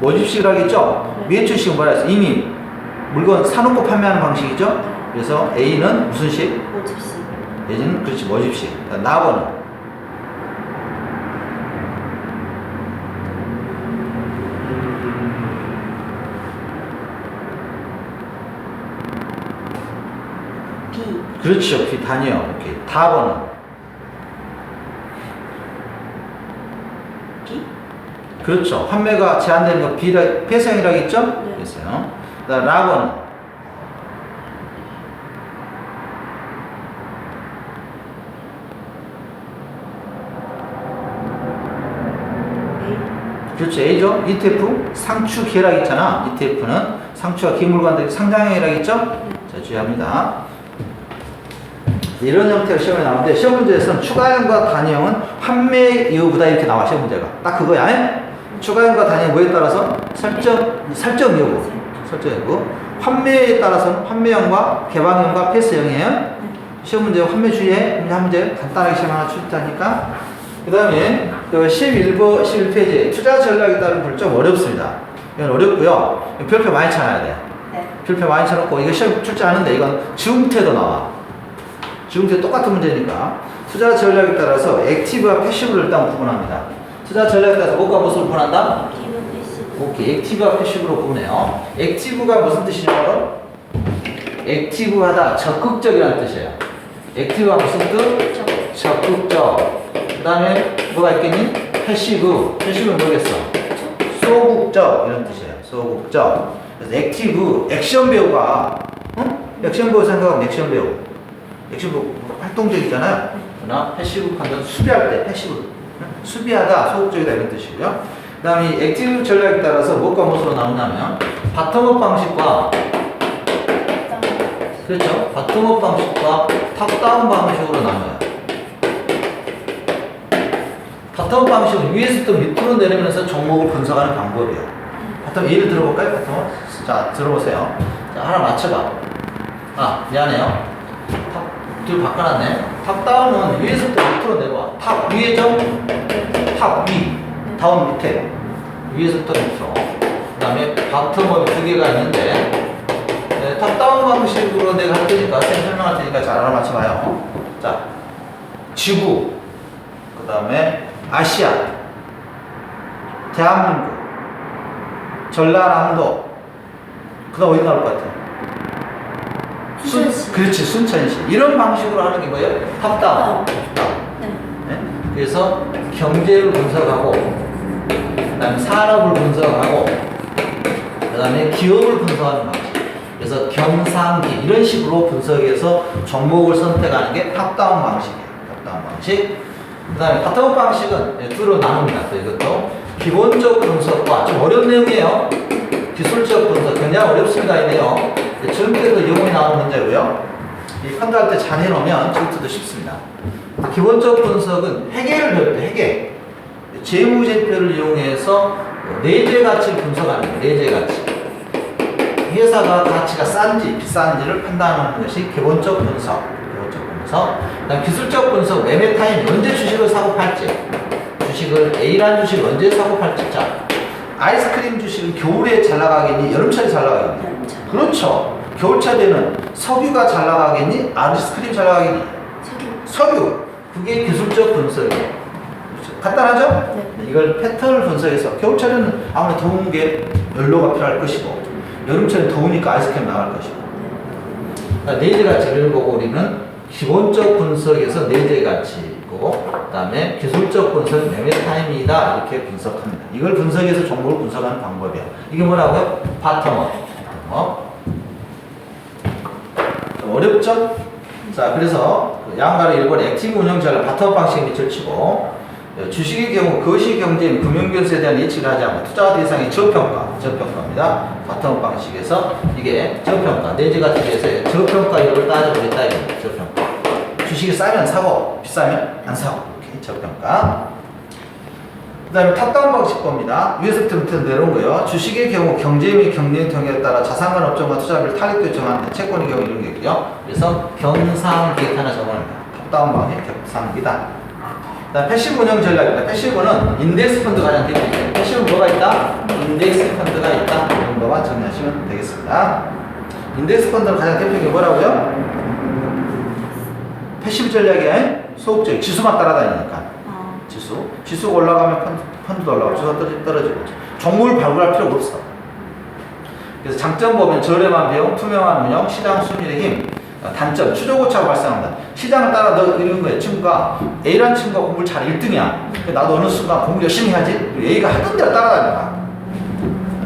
Speaker 1: 모집식이라고 했죠? 매출식은 뭐라 했어? 이미 물건 사놓고 판매하는 방식이죠? 그래서 A는 무슨 식?
Speaker 2: 모집식.
Speaker 1: A는 그렇지, 모집식. 나번은
Speaker 2: B.
Speaker 1: 그렇죠. B 단위형. 오케이. 다번은
Speaker 2: B.
Speaker 1: 그렇죠. 판매가 제한되는 거 B라, 폐쇄형이라고 했죠?
Speaker 2: 네.
Speaker 1: 폐쇄형. 그다음 라번은
Speaker 2: A.
Speaker 1: 그렇죠. A죠. ETF 상추 계약 있잖아. ETF는 상추와 기물관들이 상장형이라고 했죠? 자, 주의합니다. 이런 형태로 시험에 나오는데 시험 문제에서는 추가형과 단위형은 판매 여부다 이렇게 나와. 시험 문제가 딱 그거야. 추가형과 단위형 뭐에 따라서 설정 여부, 설정 여부. 판매에 따라서는 판매형과 개방형과 폐쇄형이에요. 시험 문제 판매 주의해. 한 문제 간단하게 시험 하나 출제하니까. 그 다음에 11번 11페이지 투자 전략에 따른 분 좀 어렵습니다. 이건 어렵고요. 별표 많이 쳐놔야 돼.
Speaker 2: 네.
Speaker 1: 별표 많이 쳐놓고 이거 시험 출제하는데 이건 지웅태도 나와. 지금도 똑같은 문제니까 투자 전략에 따라서 액티브와 패시브를 일단 구분합니다. 투자 전략에 따라서 뭐가 무엇을 구분한다?
Speaker 2: B는 패시브.
Speaker 1: 오케이, 액티브와 패시브로 구분해요. 액티브가 무슨 뜻이냐고? 액티브하다, 적극적이라는 뜻이에요. 액티브가 무슨 뜻? 적극적. 그 다음에 뭐가 있겠니? 패시브는 뭐겠어? 소극적 이런 뜻이에요. 소극적. 그래서 액티브, 액션 배우가 액션 배우 생각하면 액션 배우. 액티브 활동적이잖아요. 그러나 패시브 판단 수비할 때 패시브 수비하다 소극적이다 이런 뜻이고요. 그 다음에 이 액티브 전략에 따라서 무엇과 무엇으로 나오냐면 바텀업 방식과 그렇죠. 바텀업 방식과 탑다운 방식으로 나눠요. 바텀업 방식은 위에서부터 밑으로 내리면서 종목을 분석하는 방법이에요. 바텀 예를 들어볼까요? 바텀업? 자, 들어보세요. 자, 하나 맞춰봐. 아, 미안해요. 뒤로 바꿔놨네. 탑다운은 위에서부터 밑으로 내려와. 탑 위에죠? 탑 위. 다운 밑에. 위에서부터 밑으로. 그 다음에 바텀업이 두 개가 있는데 네, 탑다운 방식으로 내가 할 테니까 설명할 테니까 잘 알아맞혀봐요. 자, 지구. 그 다음에 아시아. 대한민국. 전라남도. 그 다음 어디 나올 것 같아? 그렇지, 순천시. 이런 방식으로 하는 게 뭐예요? 탑다운.
Speaker 2: 네.
Speaker 1: 네? 그래서 경제를 분석하고, 그 다음에 산업을 분석하고, 그 다음에 기업을 분석하는 방식. 그래서 경상기, 이런 식으로 분석해서 종목을 선택하는 게 탑다운 방식이에요. 탑다운 방식. 그 다음에 바텀업 방식은 두로 나눕니다. 또 이것도 기본적 분석과 좀 어려운 내용이에요. 기술적 분석 굉장히 어렵습니다. 이 내용. 지금부터도 영혼이 나오는 문제고요. 이 판단할 때 잘 해놓으면 지금부터도 쉽습니다. 기본적 분석은 회계를 배울 때 회계. 재무제표를 이용해서 내재 가치를 분석하는 거예요. 내재 가치. 회사가 가치가 싼지 비싼지를 판단하는 것이 기본적 분석. 기본적 분석. 그다음 기술적 분석, 매매 타임, 언제 주식을 사고 팔지. 주식을 A라는 주식을 언제 사고 팔지? 자, 아이스크림 주식은 겨울에 잘 나가겠니? 여름철에 잘 나가겠니?
Speaker 2: 여름철.
Speaker 1: 그렇죠. 겨울철에는 석유가 잘 나가겠니? 아이스크림 잘 나가겠니? 석유. 그게 기술적 분석이에요. 간단하죠?
Speaker 2: 네.
Speaker 1: 이걸 패턴을 분석해서 겨울철에는 아무래도 더운 게 연료가 필요할 것이고 여름철에는 더우니까 아이스크림 나갈 것이고 그러니까 네 가지 가치를 보고 우리는 기본적 분석에서 네 가치고 그 다음에 기술적 분석 매매 타임이다 이렇게 분석합니다. 이걸 분석해서 종목을 분석하는 방법이에요. 이게 뭐라고요? 바텀업. 어렵죠? 자, 그래서 양가로 일본 액티브 운영 전략 바텀업 방식에 밑을 치고 주식의 경우 거시경제인 금융변수에 대한 예측을 하지 않고 투자 대상의 저평가입니다. 바텀업 방식에서 이게 저평가, 내지 같은 데서 저평가율을 따져보겠다 이겁니다. 저평가. 주식이 싸면 사고 비싸면 안 사고 이렇게 저평가. 그 다음에 탑다운 방식 겁니다. 위에서부터 밑으로 내려온 거예요. 주식의 경우 경제 및 경영 통계에 따라 자산관 업종과 투자비를 타겟 정하는 채권의 경우 이런 게 있고요. 그래서 경상기획 하나 적어냅니다. 탑다운 방식 경상기다. 패시브 운영 전략입니다. 패시브는 인덱스 펀드 가장 대표적이에요. 패시브 뭐가 있다? 인덱스 펀드가 있다. 이 정도만 정리하시면 되겠습니다. 인덱스 펀드는 가장 대표적인 게 뭐라고요? 패시브 전략의 소극적 지수만 따라다니니까. 지수가 올라가면 펀드도 올라가고 지수가 떨어지고 종목을 발굴할 필요가 없어. 그래서 장점 보면 저렴한 비용, 투명한 운영, 시장 수밀의 힘. 단점, 추적오차가 발생한다. 시장을 따라 너 이런 거예요. 친구가 A라는 친구가 공부를 잘 1등이야. 나도 어느 순간 공부 열심히 해야지. A가 하던 대로 따라다니까.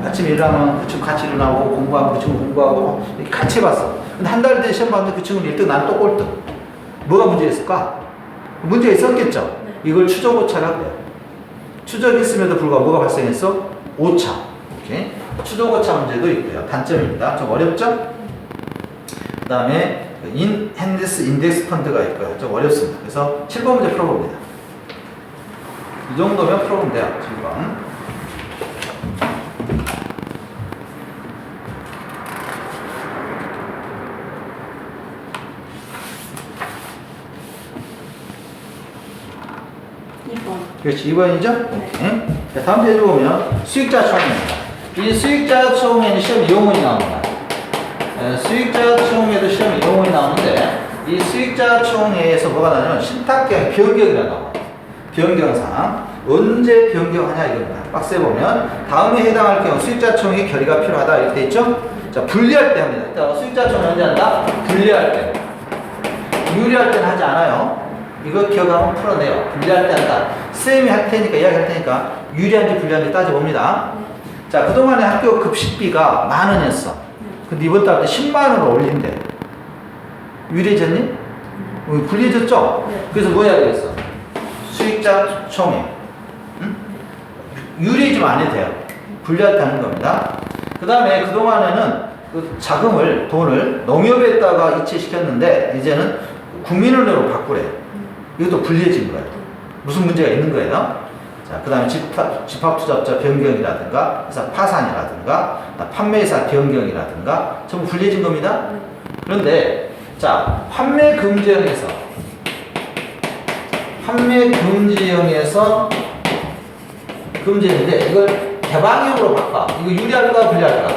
Speaker 1: 아침에 일어나면 그 친구 같이 일어나고 공부하고 그 친구 공부하고 이렇게 같이 해봤어. 근데 한 달 뒤에 시험 봤는데 그 친구는 1등, 나는 또 꼴등. 뭐가 문제였을까? 문제가 있었겠죠. 이걸 추적오차라고 해요. 추적이 있음에도 불구하고 뭐가 발생했어? 오차. 오케이. 추적오차 문제도 있고요. 단점입니다. 좀 어렵죠? 그 다음에 인덱스 펀드가 있고요. 좀 어렵습니다. 그래서 7번 문제 풀어봅니다. 이 정도면 풀어보면 돼요. 7번. 그렇지, 2번이죠? 오케이. 자, 다음 페이지 보면 수익자 총입니다. 이 수익자 총에는 시험 이용문이 나옵니다. 수익자 총에도 시험 이용문이 나오는데 이 수익자 총에서 뭐가 나냐면 신탁경 변경이라고 나와요. 변경사항. 언제 변경하냐 이겁니다. 박스에 보면 다음에 해당할 경우 수익자 총의 결의가 필요하다 이렇게 돼 있죠? 자, 분리할 때 합니다. 일단 수익자 총을 언제 한다? 분리할 때. 유리할 때는 하지 않아요. 이거 기억하면 풀어내요. 분리할 때 한다. 쌤이 할 테니까, 이야기 할 테니까, 유리한지 불리한지 따져봅니다. 자, 그동안에 학교 급식비가 10,000원이었어. 근데 이번 달부터 100,000원으로 올린대. 유리해졌니? 불리해졌죠? 그래서 뭐 해야 되겠어? 수익자 총액. 응? 유리해지면 안 해도 돼요. 분리할 때 하는 겁니다. 그 다음에 그동안에는 그 자금을, 돈을 농협에다가 이체시켰는데, 이제는 국민은행으로 바꾸래. 이것도 불리해진 거예요. 무슨 문제가 있는 거예요? 자, 그 다음에 집합투자업자 변경이라든가, 회사 파산이라든가, 판매사 변경이라든가, 전부 불리해진 겁니다. 그런데, 자, 판매 금지형에서 금지형인데, 이걸 개방형으로 바꿔. 이거 유리할까, 불리할까?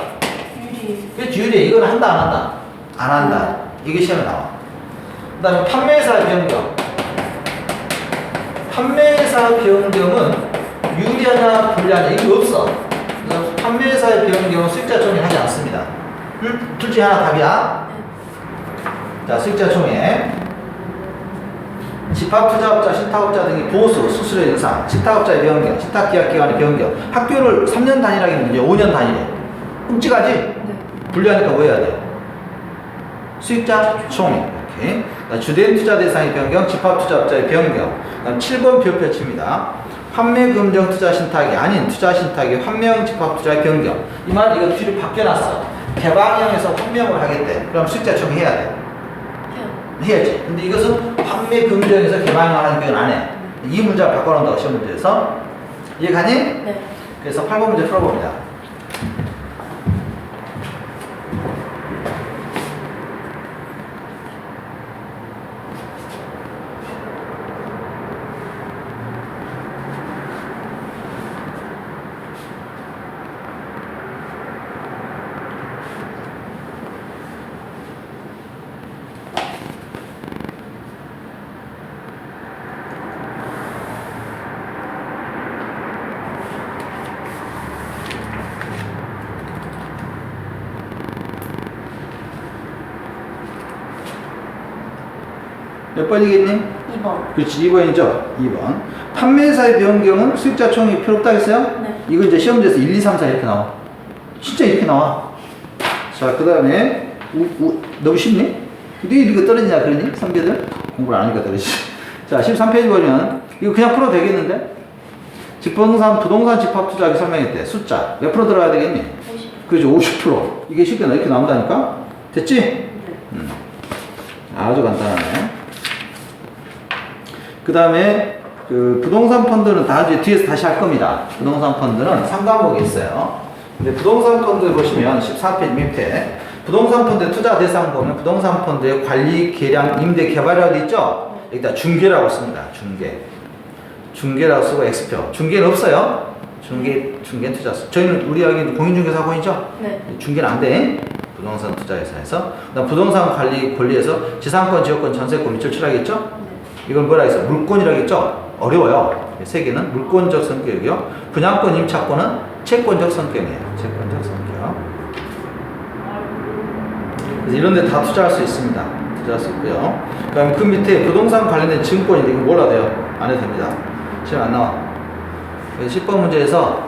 Speaker 1: 그렇지, 유리해. 이건 한다, 안 한다? 안 한다. 이게 시험에 나와. 그 다음에 판매사 변경. 판매사 변경은 유리하냐 불리하냐 이게 없어. 그래서 판매사의 변경은 수익자 총액 하지 않습니다. 둘 중에 하나 답이야. 자, 수익자 총액. 집합투자업자, 신탁업자 등의 보수, 수수료 인상, 신탁업자의 변경, 신탁계약기간의 변경. 학교를 3년 단위라기는 이제 5년 단위래. 끔찍하지? 불리하니까 뭐 해야 돼? 수익자 총액. 오케이. 주된 투자 대상의 변경, 집합투자업자의 변경. 그다음 7번 별표칩니다. 판매 금정 투자 신탁이 아닌 투자 신탁의 환매형 집합투자의 변경. 이 말 이거 뒤로 바뀌어놨어. 개방형에서 환매형을 하겠대. 그럼 수익자 총액 해야 돼. 해야지. 근데 이것은 판매 금정에서 개방형 하는 건 안 해. 이 문제를 바꿔놓는다고 시험 문제에서. 이해가니?
Speaker 2: 네.
Speaker 1: 그래서 8번 문제 풀어봅니다. 몇 번이겠니?
Speaker 2: 2번.
Speaker 1: 그렇지, 2번이죠. 2번. 판매사의 변경은 수익자 총이 필요 없다 했어요?
Speaker 2: 네.
Speaker 1: 이거 이제 시험지에서 1, 2, 3, 4 이렇게 나와. 진짜 이렇게 나와. 자, 그 다음에, 너무 쉽니? 네 이거 떨어지냐, 그러니? 선배들? 공부를 안 하니까 떨어지지. 자, 13페이지 보면, 이거 그냥 풀어도 되겠는데? 부동산 집합 투자하기 설명했대. 숫자. 몇 프로 들어가야 되겠니?
Speaker 2: 50.
Speaker 1: 그죠, 50%. 이게 쉽게 이렇게 나온다니까? 됐지?
Speaker 2: 네.
Speaker 1: 아주 간단하네. 그 다음에 그 부동산 펀드는 뒤에서 다시 할 겁니다. 부동산 펀드는 3과목이 있어요. 근데 부동산 펀드 보시면 14페이지 밑에 부동산 펀드 투자 대상 보면 부동산 펀드의 관리, 계량, 임대, 개발이라고 있죠? 여기다 중개라고 씁니다. 중개라고 쓰고 X표. 중개는 없어요. 중개 투자서. 저희는 우리 여기 공인중개사고이죠?
Speaker 2: 네.
Speaker 1: 중개는 안 돼. 부동산 투자회사에서. 그다음 부동산 권리에서 지상권, 지역권, 전세권 밑줄 치라겠죠?
Speaker 2: 네.
Speaker 1: 이건 뭐라 했어? 물권이라겠죠? 어려워요. 세 개는 물권적 성격이요. 분양권, 임차권은 채권적 성격이에요. 채권적 성격. 그래서 이런 데 다 투자할 수 있습니다. 투자할 수 있고요. 그다음 그 밑에 부동산 관련된 증권인데 이거 몰라도 돼요. 안 해도 됩니다. 시험 안 나와. 그래서 10번 문제에서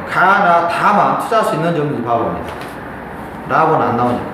Speaker 1: 가나 다만 투자할 수 있는 점인지 봐봅니다. 라고는 안 나오니까.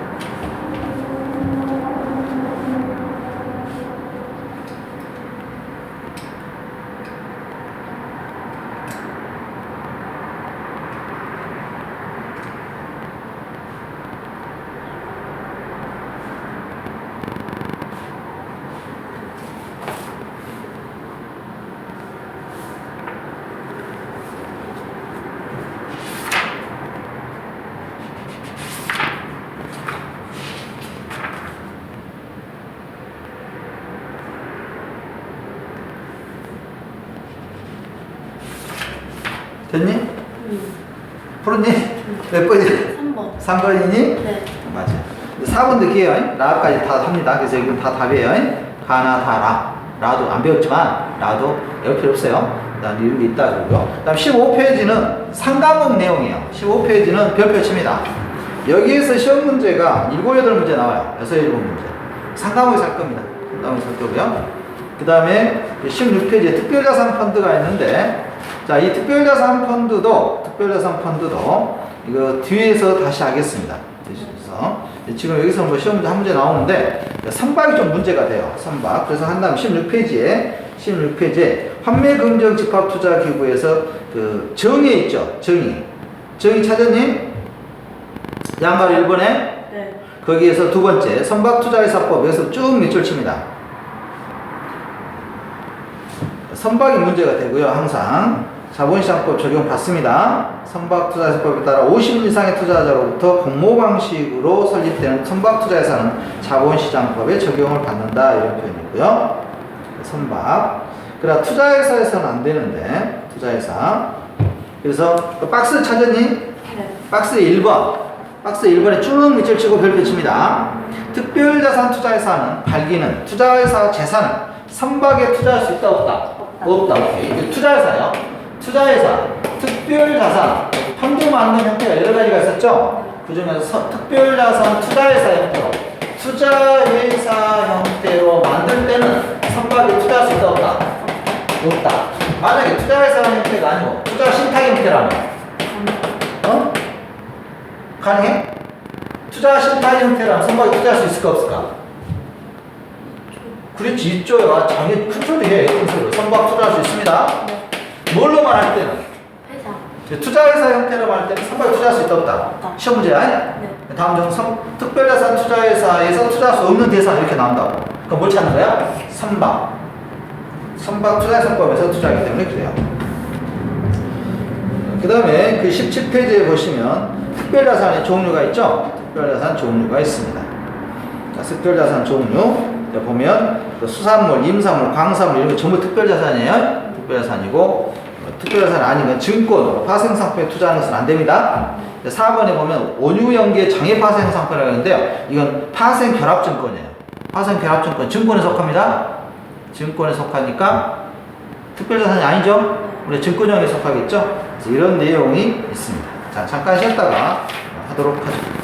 Speaker 1: 됐니? 풀었니? 몇 번이야?
Speaker 2: 3번.
Speaker 1: 3번이니?
Speaker 2: 네.
Speaker 1: 맞아. 4번도 기회요. 라까지 다 합니다. 그래서 이건 다 답이에요. 가나, 다, 라도 안 배웠지만, 라도 외울 필요 없어요. 난 이런 게 있다, 그러고요. 그 다음 15페이지는 상과목 내용이에요. 15페이지는 별표 칩니다. 여기에서 시험 문제가 7, 8문제 나와요. 6, 7문제. 상과목에서 할 겁니다. 상과목에서 할 거고요. 그 다음에 16페이지에 특별자산 펀드가 있는데, 자, 이 특별자산 펀드도 이거 뒤에서 다시 하겠습니다. 뒤에서. 지금 여기서 뭐 시험 문제 한 문제 나오는데, 선박이 좀 문제가 돼요. 선박. 그래서 한 다음 16페이지에 환매금정 집합투자기구에서 그 정의 있죠? 정의 찾았니? 양가로 1번에?
Speaker 2: 네.
Speaker 1: 거기에서 두 번째, 선박투자회사법에서 쭉 밑줄 칩니다. 선박이 문제가 되고요, 항상. 자본시장법 적용 받습니다. 선박투자회사법에 따라 50인 이상의 투자자로부터 공모 방식으로 설립되는 선박투자회사는 자본시장법에 적용을 받는다. 이런 표현이고요. 선박. 그러나 투자회사에서는 안 되는데, 투자회사. 그래서 박스 찾았니?
Speaker 2: 네.
Speaker 1: 박스 1번. 박스 1번에 쭉 밑줄 치고 별표 칩니다. 특별자산 투자회사는 발기는 투자회사 재산을 선박에 투자할 수 있다, 없다? 없다. 오케이. 이게 투자회사요. 투자회사, 특별자산, 펀드 만드는 형태가 여러 가지가 있었죠? 그 중에서 특별자산 투자회사 형태로, 투자회사 형태로 만들 때는 선박에 투자할 수 있다, 없다? 없다. 만약에 투자회사 형태가 아니고 투자 신탁 형태라면, 가능해? 투자 신탁 형태라면 선박에 투자할 수 있을까, 없을까? 그렇지, 있죠요. 당연히 큰 소리 해. 큰 소리. 선박 투자할 수 있습니다.
Speaker 2: 네.
Speaker 1: 뭘로만 할 때는?
Speaker 2: 회사.
Speaker 1: 투자회사 형태로 할 때는 선박에 투자할 수 있다, 없다?
Speaker 2: 없다.
Speaker 1: 시험 문제야?
Speaker 2: 네.
Speaker 1: 다음 중 특별자산 투자회사에서 투자할 수 없는 대상 이렇게 나온다고. 그럼 뭘 찾는 거야? 선박. 선박 투자회사법에서 투자하기 때문에 그래요. 그 다음에 그 17페이지에 보시면 특별자산의 종류가 있죠? 특별자산 종류가 있습니다. 자, 특별자산 종류. 보면 수산물, 임산물, 광산물 이런 거 전부 특별자산이에요. 특별자산이고 특별자산 아니면 증권으로 파생상품에 투자하는 것은 안 됩니다. 4번에 보면 원유연계 장애 파생상품이라고 하는데요. 이건 파생결합증권이에요. 파생결합증권 증권에 속합니다. 증권에 속하니까 특별자산이 아니죠. 우리 증권형에 속하겠죠. 그래서 이런 내용이 있습니다. 자, 잠깐 쉬었다가 하도록 하죠.